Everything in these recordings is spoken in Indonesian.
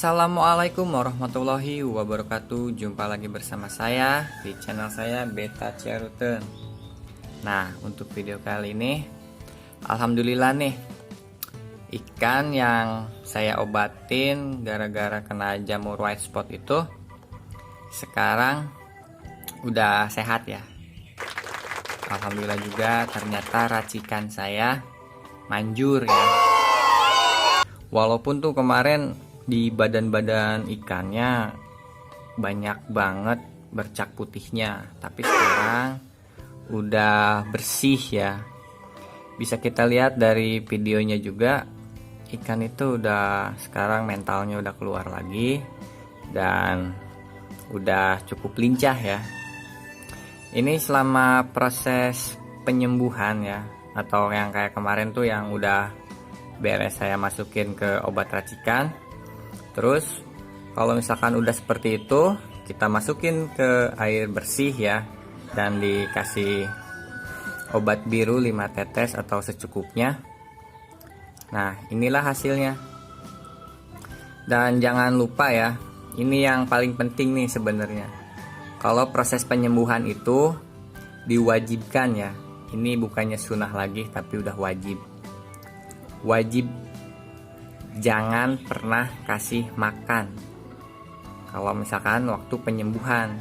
Assalamualaikum warahmatullahi wabarakatuh. Jumpa lagi bersama saya di channel saya Beta Ceruten. Nah, untuk video kali ini alhamdulillah nih, ikan yang saya obatin gara-gara kena jamur white spot itu sekarang udah sehat ya. Alhamdulillah juga ternyata racikan saya manjur ya. Walaupun tuh kemarin di badan-badan ikannya banyak banget bercak putihnya, tapi sekarang udah bersih ya. Bisa kita lihat dari videonya juga, ikan itu udah sekarang mentalnya udah keluar lagi dan udah cukup lincah ya. Ini selama proses penyembuhan ya, atau yang kayak kemarin tuh yang udah beres saya masukin ke obat racikan. Terus kalau misalkan udah seperti itu, kita masukin ke air bersih ya, dan dikasih obat biru 5 tetes atau secukupnya. Nah, inilah hasilnya. Dan jangan lupa ya, ini yang paling penting nih sebenarnya. Kalau proses penyembuhan itu diwajibkan ya. Ini bukannya sunnah lagi, tapi udah wajib. Wajib jangan pernah kasih makan kalau misalkan waktu penyembuhan.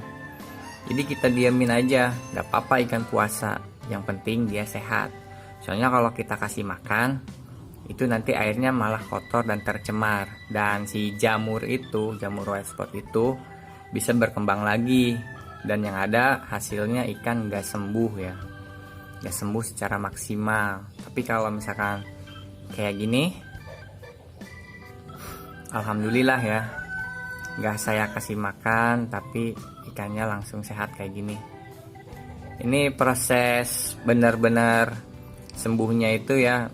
Jadi kita diamin aja, gak apa-apa ikan puasa, yang penting dia sehat. Soalnya kalau kita kasih makan itu nanti airnya malah kotor dan tercemar, dan si jamur itu, jamur white spot itu bisa berkembang lagi, dan yang ada hasilnya ikan gak sembuh ya, gak sembuh secara maksimal. Tapi kalau misalkan kayak gini, alhamdulillah ya, gak saya kasih makan tapi ikannya langsung sehat kayak gini. Ini proses benar-benar sembuhnya itu ya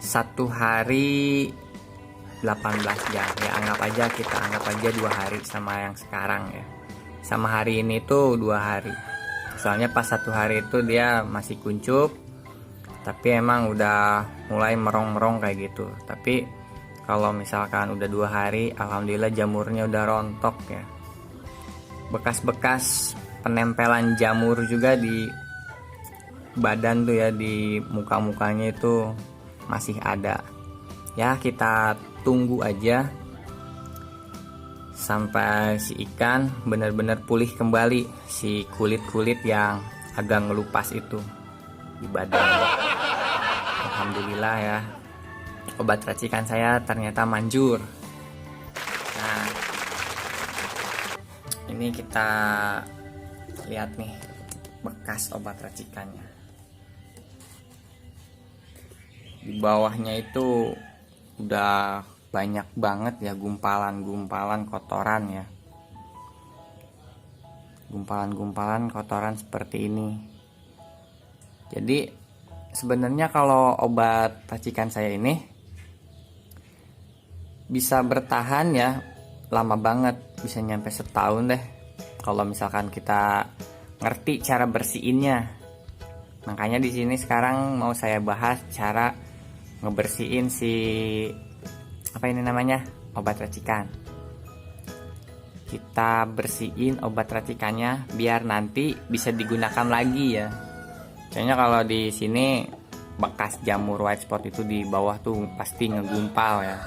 1 hari 18 jam ya, kita anggap aja 2 hari sama yang sekarang ya. Sama hari ini tuh 2 hari. Soalnya pas 1 hari itu dia masih kuncup, tapi emang udah mulai merong-merong kayak gitu. Tapi kalau misalkan udah 2 hari, alhamdulillah jamurnya udah rontok ya. Bekas-bekas penempelan jamur juga di badan tuh ya, di muka-mukanya itu masih ada. Ya, kita tunggu aja sampai si ikan benar-benar pulih kembali, si kulit-kulit yang agak ngelupas itu di badan. Alhamdulillah ya, obat racikan saya ternyata manjur. Nah, ini kita lihat nih bekas obat racikannya. Di bawahnya itu udah banyak banget ya gumpalan-gumpalan kotoran ya. Gumpalan-gumpalan kotoran seperti ini. Jadi sebenarnya kalau obat racikan saya ini bisa bertahan ya lama banget, bisa nyampe setahun deh kalau misalkan kita ngerti cara bersihinnya. Makanya di sini sekarang mau saya bahas cara ngebersihin si obat racikan. Kita bersihin obat racikannya biar nanti bisa digunakan lagi ya. Soalnya kalau di sini bekas jamur white spot itu di bawah tuh pasti ngegumpal ya.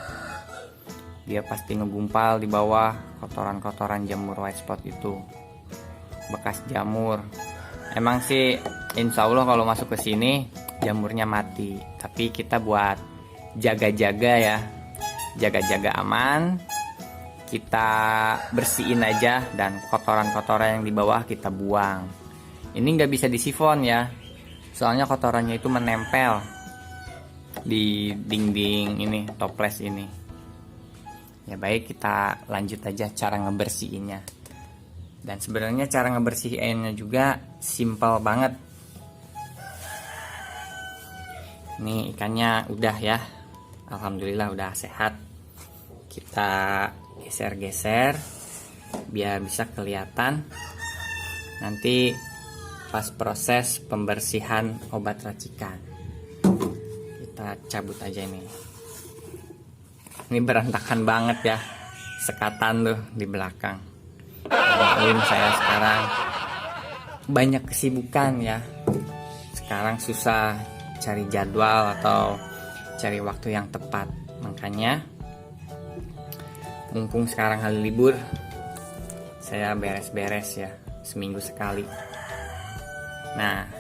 Dia pasti ngegumpal di bawah kotoran-kotoran jamur white spot itu. Bekas jamur. Emang sih insya Allah kalau masuk ke sini jamurnya mati. Tapi kita buat jaga-jaga ya. Jaga-jaga aman. Kita bersihin aja dan kotoran-kotoran yang di bawah kita buang. Ini nggak bisa disifon ya. Soalnya kotorannya itu menempel di dinding ini, toples ini. Ya baik, kita lanjut aja cara ngebersihinnya. Dan sebenarnya cara ngebersihinnya juga simpel banget. Ini ikannya udah ya, alhamdulillah udah sehat. Kita geser-geser biar bisa kelihatan nanti pas proses pembersihan obat racikan. Kita cabut aja ini. Ini berantakan banget ya, sekatan tuh di belakang. Mungkin saya sekarang banyak kesibukan ya. Sekarang susah cari jadwal atau cari waktu yang tepat. Makanya mumpung sekarang hari libur, saya beres-beres ya, seminggu sekali. Nah,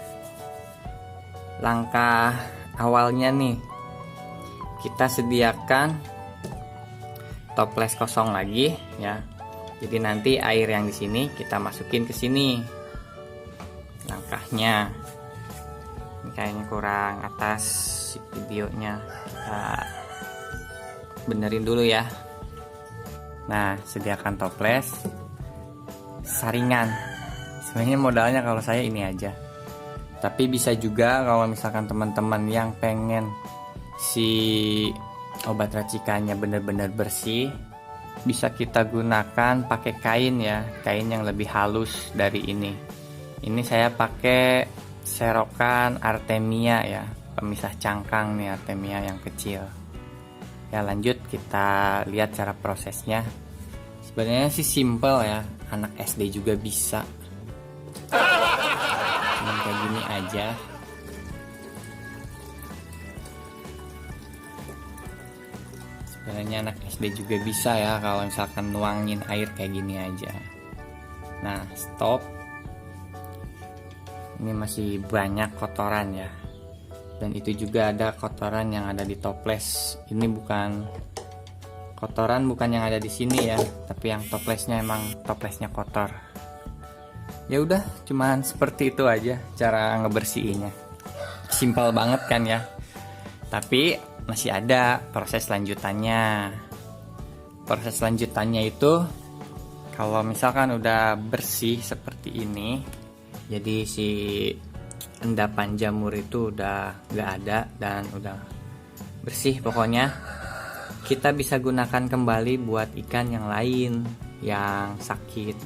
langkah awalnya nih, kita sediakan toples kosong lagi ya. Jadi nanti air yang di sini kita masukin ke sini. Langkahnya ini kayaknya kurang atas videonya, kita benerin dulu ya. Nah, sediakan toples, saringan. Sebenarnya modalnya kalau saya ini aja, tapi bisa juga kalau misalkan teman-teman yang pengen si obat racikannya benar-benar bersih, bisa kita gunakan pakai kain ya, kain yang lebih halus dari ini. Ini saya pakai serokan Artemia ya, pemisah cangkang nih, Artemia yang kecil. Ya, lanjut kita lihat cara prosesnya. Sebenarnya sih simple ya, anak SD juga bisa. Cuman kayak gini aja. Sebenarnya anak SD juga bisa ya, kalau misalkan nuangin air kayak gini aja. Nah, stop. Ini masih banyak kotoran ya. Dan itu juga ada kotoran yang ada di toples. Ini bukan kotoran, bukan yang ada di sini ya, tapi yang toplesnya emang toplesnya kotor. Ya udah, cuman seperti itu aja cara ngebersihinnya. Simpel banget kan ya. Tapi masih ada proses lanjutannya. Proses lanjutannya itu kalau misalkan udah bersih seperti ini, jadi si endapan jamur itu udah gak ada dan udah bersih pokoknya, kita bisa gunakan kembali buat ikan yang lain yang sakit.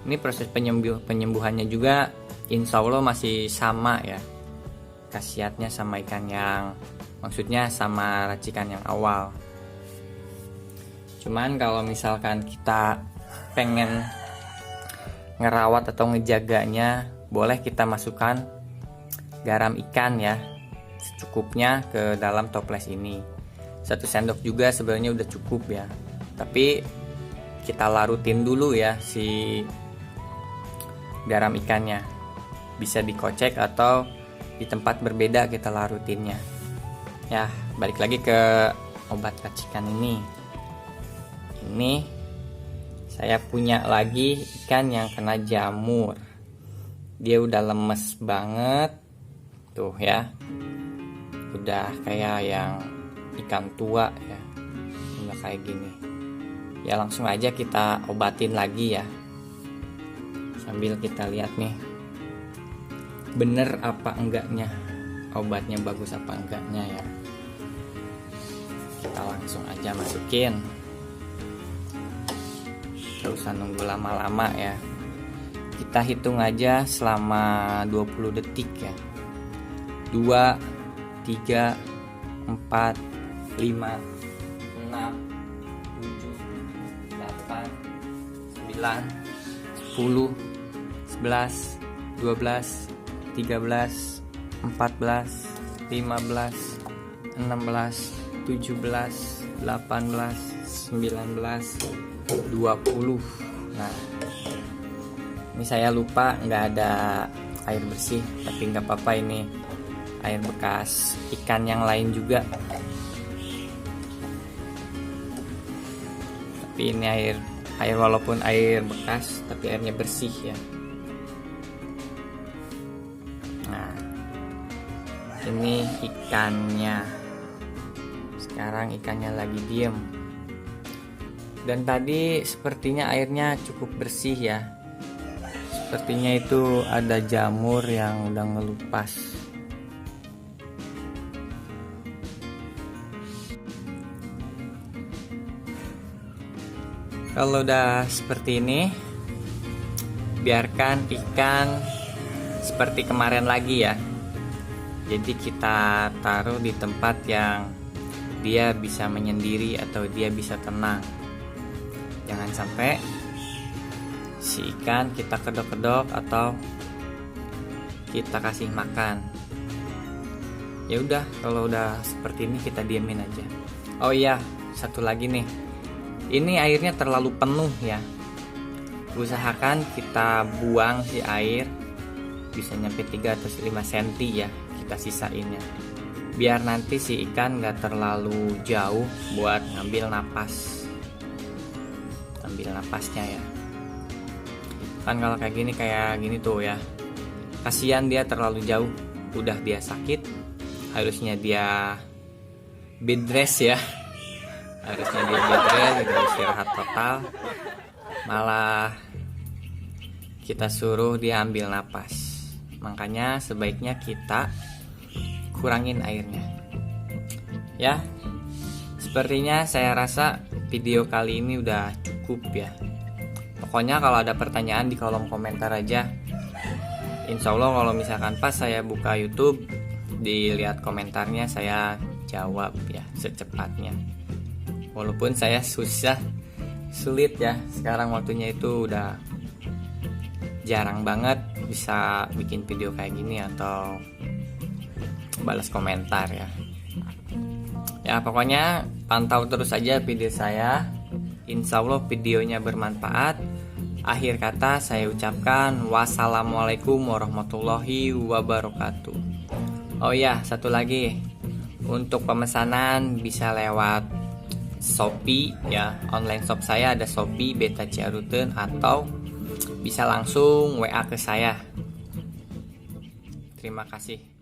Ini proses penyembuhannya juga insya Allah masih sama ya, khasiatnya sama ikan yang, maksudnya sama racikan yang awal. Cuman kalau misalkan kita pengen ngerawat atau ngejaganya, boleh kita masukkan garam ikan ya, secukupnya ke dalam toples ini. 1 sendok juga sebenarnya udah cukup ya, tapi kita larutin dulu ya si garam ikannya. Bisa dikocek atau di tempat berbeda kita larutinnya. Ya, balik lagi ke obat racikan ini. Ini saya punya lagi ikan yang kena jamur. Dia udah lemes banget. Tuh ya. Udah kayak yang ikan tua ya. Udah kayak gini. Ya langsung aja kita obatin lagi ya. Sambil kita lihat nih, bener apa enggaknya, obatnya bagus apa enggaknya ya. Kita langsung aja masukin, gak usah nunggu lama-lama ya. Kita hitung aja selama 20 detik ya. 2, 3, 4, 5, 6, 7, 8, 9, 10, 11, 12, 13, 14, 15, 16, 17, 18, 19, 20. Nah, ini saya lupa nggak ada air bersih, tapi nggak apa-apa, ini air bekas ikan yang lain juga. Tapi ini air walaupun air bekas, tapi airnya bersih ya. Nah, ini ikannya. Sekarang ikannya lagi diem. Dan tadi sepertinya airnya cukup bersih ya. Sepertinya itu ada jamur yang udah ngelupas. Kalau udah seperti ini, biarkan ikan seperti kemarin lagi ya. Jadi kita taruh di tempat yang dia bisa menyendiri atau dia bisa tenang. Jangan sampai si ikan kita kedok-kedok atau kita kasih makan. Ya udah, kalau udah seperti ini kita diamin aja. Oh iya, satu lagi nih. Ini airnya terlalu penuh ya. Usahakan kita buang si air bisa nyampe 3 atau 5 cm ya, kita sisainnya. Biar nanti si ikan gak terlalu jauh buat ngambil napas. Ambil napasnya ya. Kan kalau kayak gini tuh ya, kasihan dia terlalu jauh, udah dia sakit. Harusnya dia bed rest ya, harusnya dia bed rest, dia istirahat total, malah kita suruh dia ambil napas. Makanya sebaiknya kita kurangin airnya ya. Sepertinya saya rasa video kali ini udah cukup ya. Pokoknya kalau ada pertanyaan di kolom komentar aja. Insya Allah kalau misalkan pas saya buka YouTube, dilihat komentarnya, saya jawab ya secepatnya. Walaupun saya sulit ya, sekarang waktunya itu udah jarang banget bisa bikin video kayak gini atau balas komentar ya. Ya pokoknya pantau terus aja video saya. Insya Allah videonya bermanfaat. Akhir kata saya ucapkan wassalamualaikum warahmatullahi wabarakatuh. Oh ya, satu lagi, untuk pemesanan bisa lewat Shopee ya, online shop saya ada Shopee Beta Ciaruten, atau bisa langsung WA ke saya. Terima kasih.